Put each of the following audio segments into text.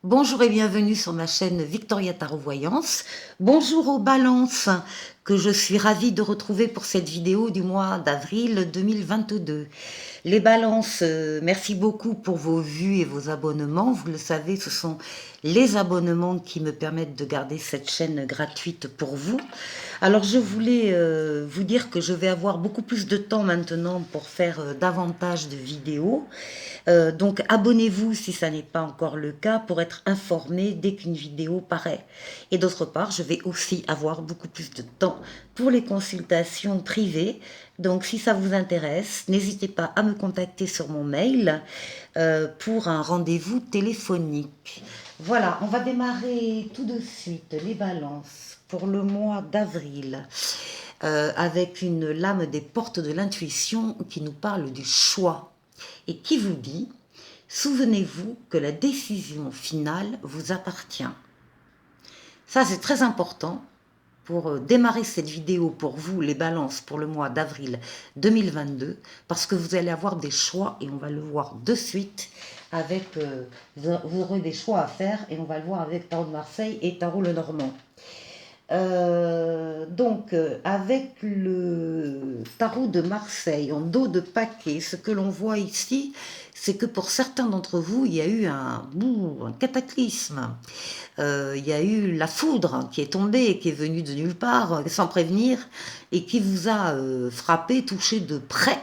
Bonjour et bienvenue sur ma chaîne Victoria Tarot Voyance. Bonjour aux balances que je suis ravie de retrouver pour cette vidéo du mois d'avril 2022. Les balances, merci beaucoup pour vos vues et vos abonnements. Vous le savez, ce sont les abonnements qui me permettent de garder cette chaîne gratuite pour vous. Alors je voulais vous dire que je vais avoir beaucoup plus de temps maintenant pour faire davantage de vidéos. Donc abonnez-vous si ça n'est pas encore le cas pour être informé dès qu'une vidéo paraît. Et d'autre part, je vais aussi avoir beaucoup plus de temps pour les consultations privées. Donc si ça vous intéresse, n'hésitez pas à me contacter sur mon mail pour un rendez-vous téléphonique. Voilà, on va démarrer tout de suite les balances pour le mois d'avril. Avec une lame des portes de l'intuition qui nous parle du choix et qui vous dit « Souvenez-vous que la décision finale vous appartient ». Ça, c'est très important pour démarrer cette vidéo pour vous, les balances, pour le mois d'avril 2022, parce que vous allez avoir des choix, et on va le voir de suite, avec, vous aurez des choix à faire, et on va le voir avec Tarot de Marseille et Tarot le Normand. Avec le tarot de Marseille en dos de paquet, ce que l'on voit ici, c'est que pour certains d'entre vous, il y a eu un cataclysme. Il y a eu la foudre qui est tombée, qui est venue de nulle part, sans prévenir, et qui vous a frappé, touché de près,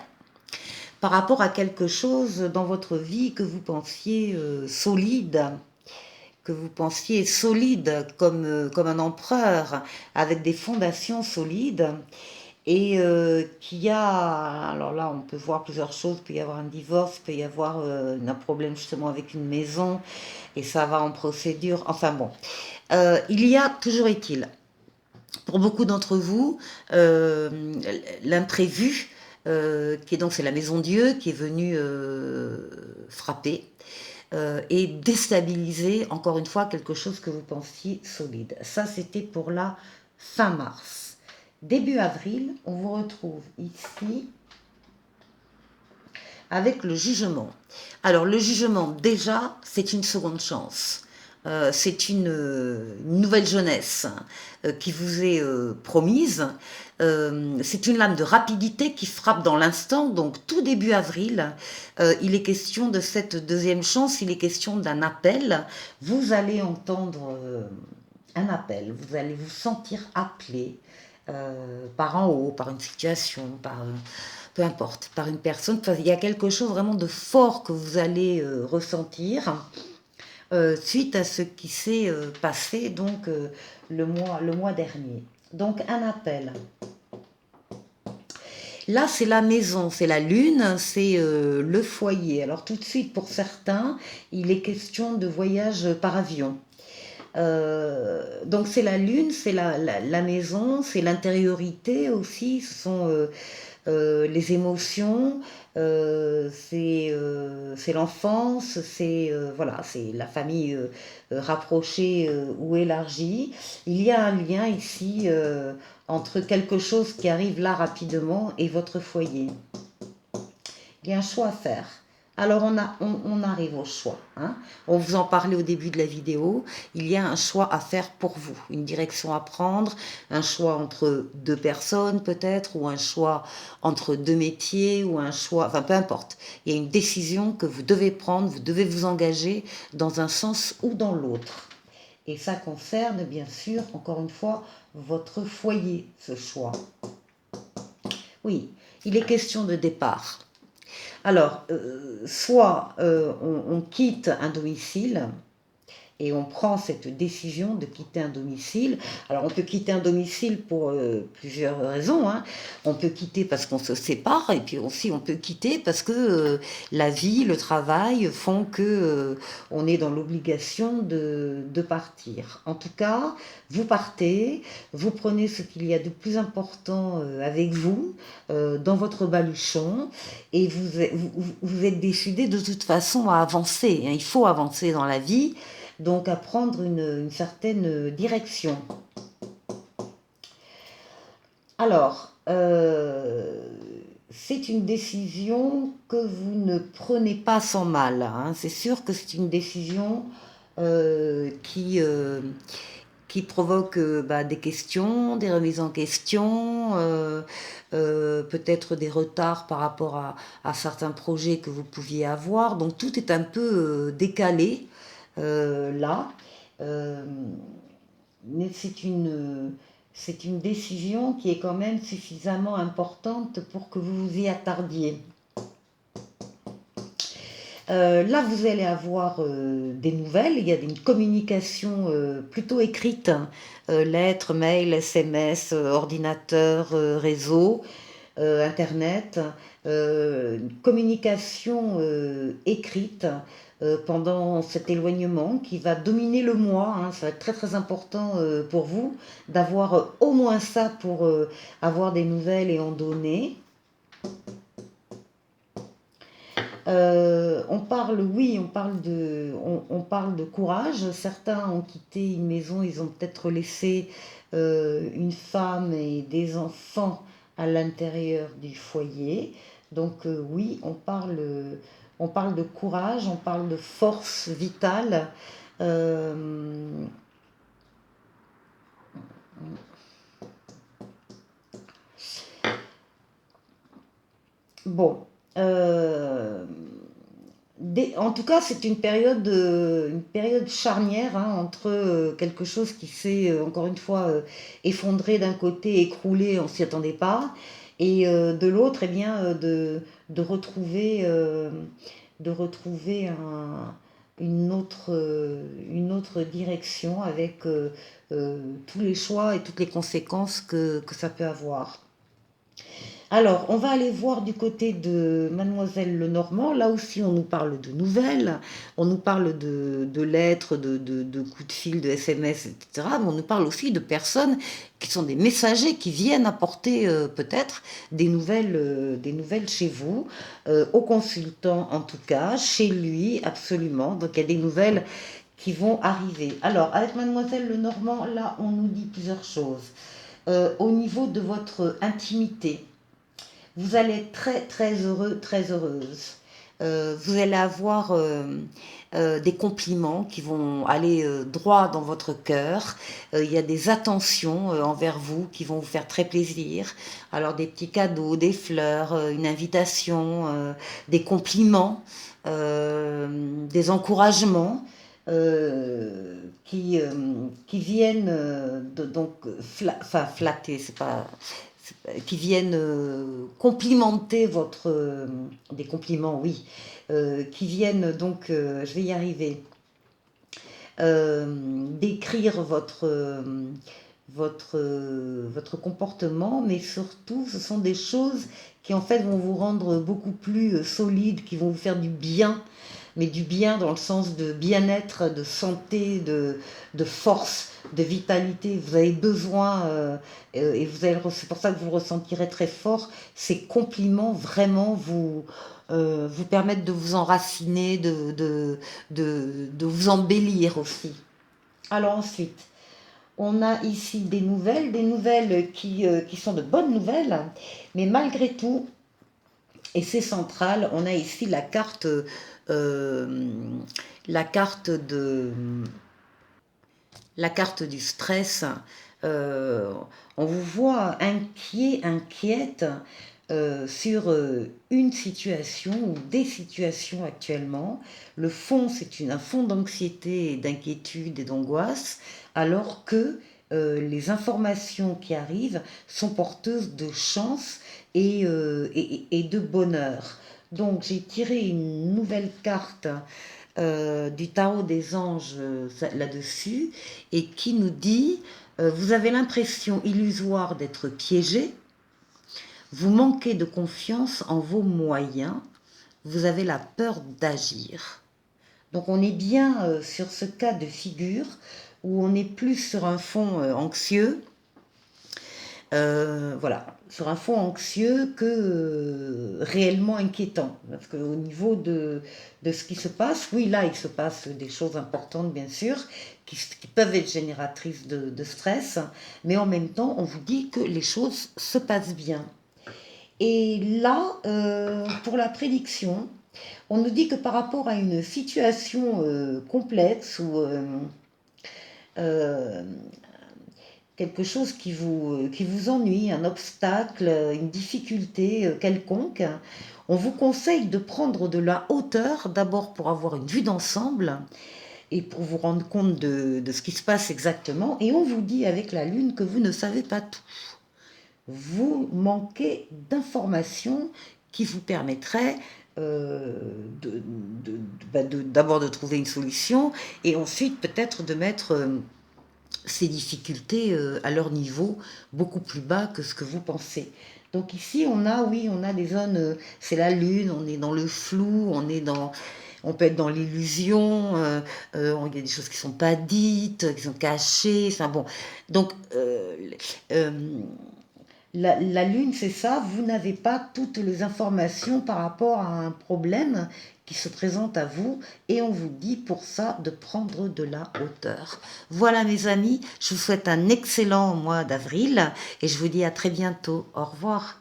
par rapport à quelque chose dans votre vie que vous pensiez solide comme un empereur, avec des fondations solides, et qui a, alors là on peut voir plusieurs choses, il peut y avoir un divorce, il peut y avoir un problème justement avec une maison, et ça va en procédure, enfin bon. Il y a, toujours est-il, pour beaucoup d'entre vous, l'imprévu, qui est donc c'est la maison Dieu qui est venue frapper et déstabiliser encore une fois quelque chose que vous pensiez solide. Ça, c'était pour la fin mars. Début avril, on vous retrouve ici avec le jugement. Alors, le jugement, déjà, c'est une seconde chance. C'est une nouvelle jeunesse qui vous est promise. C'est une lame de rapidité qui frappe dans l'instant, donc tout début avril, il est question de cette deuxième chance, il est question d'un appel. Vous allez entendre un appel, vous allez vous sentir appelé par en haut, par une situation, par peu importe, par une personne. Il y a quelque chose vraiment de fort que vous allez ressentir suite à ce qui s'est passé donc le mois dernier. Donc un appel. Là, c'est la maison, c'est la lune, c'est le foyer. Alors tout de suite, pour certains, il est question de voyage par avion. Donc c'est la lune, c'est la maison, c'est l'intériorité aussi, ce sont les émotions, c'est l'enfance, voilà, c'est la famille rapprochée ou élargie. Il y a un lien ici entre quelque chose qui arrive là rapidement et votre foyer. Il y a un choix à faire. Alors on arrive au choix. Hein. On vous en parlait au début de la vidéo. Il y a un choix à faire pour vous, une direction à prendre, un choix entre deux personnes peut-être, ou un choix entre deux métiers, ou un choix, enfin peu importe. Il y a une décision que vous devez prendre, vous devez vous engager dans un sens ou dans l'autre. Et ça concerne bien sûr, encore une fois, votre foyer, ce choix. Oui, il est question de départ. Alors, soit on quitte un domicile et on prend cette décision de quitter un domicile. Alors, on peut quitter un domicile pour plusieurs raisons. Hein. On peut quitter parce qu'on se sépare, et puis aussi on peut quitter parce que la vie, le travail font que on est dans l'obligation de partir. En tout cas, vous partez, vous prenez ce qu'il y a de plus important avec vous, dans votre baluchon, et vous êtes décidé de toute façon à avancer. Hein. Il faut avancer dans la vie, donc à prendre une certaine direction. Alors, c'est une décision que vous ne prenez pas sans mal. Hein. C'est sûr que c'est une décision qui, qui provoque bah, des questions, des remises en question, peut-être des retards par rapport à certains projets que vous pouviez avoir. Donc tout est un peu décalé là. Euh, mais c'est une décision qui est quand même suffisamment importante pour que vous vous y attardiez. Là, vous allez avoir des nouvelles. Il y a une communication plutôt écrite, hein. Lettres, mails, SMS, ordinateur, réseau, Internet. Une communication écrite pendant cet éloignement qui va dominer le mois, hein. Ça va être très très important pour vous d'avoir au moins ça pour avoir des nouvelles et en donner. On parle, oui, on parle de courage. Certains ont quitté une maison, ils ont peut-être laissé une femme et des enfants à l'intérieur du foyer. Donc oui, on parle de courage, on parle de force vitale. Euh, bon, euh, en tout cas, c'est une période charnière, hein, entre quelque chose qui s'est, encore une fois, effondré d'un côté, écroulé, on s'y attendait pas, et de l'autre, eh bien, de retrouver une autre direction avec tous les choix et toutes les conséquences que ça peut avoir. Alors, on va aller voir du côté de Mademoiselle Lenormand. Là aussi, on nous parle de nouvelles, on nous parle de lettres, de coups de fil, de SMS, etc. Mais on nous parle aussi de personnes qui sont des messagers qui viennent apporter peut-être des nouvelles chez vous, au consultant en tout cas, chez lui, absolument. Donc, il y a des nouvelles qui vont arriver. Alors, avec Mademoiselle Lenormand, là, on nous dit plusieurs choses. Au niveau de votre intimité, vous allez être très très heureux, très heureuse. Vous allez avoir des compliments qui vont aller droit dans votre cœur. Il y a des attentions envers vous qui vont vous faire très plaisir. Alors des petits cadeaux, des fleurs, une invitation, des compliments, des encouragements. Qui viennent donc flatter, c'est pas qui viennent complimenter votre des compliments, oui, qui viennent donc, je vais y arriver, décrire votre comportement, mais surtout, ce sont des choses qui en fait vont vous rendre beaucoup plus solide, qui vont vous faire du bien, mais du bien dans le sens de bien-être, de santé, de force, de vitalité. Vous avez besoin, et c'est pour ça que vous ressentirez très fort, ces compliments vraiment vous permettent de vous enraciner, de vous embellir aussi. Alors ensuite, on a ici des nouvelles qui sont de bonnes nouvelles, mais malgré tout, et c'est central, on a ici euh, la carte de, la carte du stress. Euh, on vous voit inquiet, inquiète sur une situation ou des situations actuellement. Le fond, un fond d'anxiété, d'inquiétude et d'angoisse, alors que les informations qui arrivent sont porteuses de chance et de bonheur. Donc j'ai tiré une nouvelle carte du tarot des anges là-dessus, et qui nous dit, vous avez l'impression illusoire d'être piégé, vous manquez de confiance en vos moyens, vous avez la peur d'agir. Donc on est bien sur ce cas de figure où on est plus sur un fond anxieux, voilà, sur un fond anxieux que réellement inquiétant. Parce qu'au niveau de ce qui se passe, oui, là, il se passe des choses importantes, bien sûr, qui peuvent être génératrices de stress, mais en même temps, on vous dit que les choses se passent bien. Et là, pour la prédiction, On nous dit que par rapport à une situation complexe ou euh, quelque chose qui vous ennuie, un obstacle, une difficulté quelconque, on vous conseille de prendre de la hauteur, d'abord pour avoir une vue d'ensemble et pour vous rendre compte de ce qui se passe exactement. Et on vous dit avec la Lune que vous ne savez pas tout. Vous manquez d'informations qui vous permettraient euh, de, d'abord de trouver une solution et ensuite peut-être de mettre ces difficultés à leur niveau beaucoup plus bas que ce que vous pensez. Donc ici, on a, oui, on a des zones, c'est la lune, on est dans le flou, on peut être dans l'illusion, il y a des choses qui sont pas dites, qui sont cachées, enfin bon. Donc, euh, la lune, c'est ça, vous n'avez pas toutes les informations par rapport à un problème qui se présente à vous et on vous dit pour ça de prendre de la hauteur. Voilà mes amis, je vous souhaite un excellent mois d'avril et je vous dis à très bientôt. Au revoir.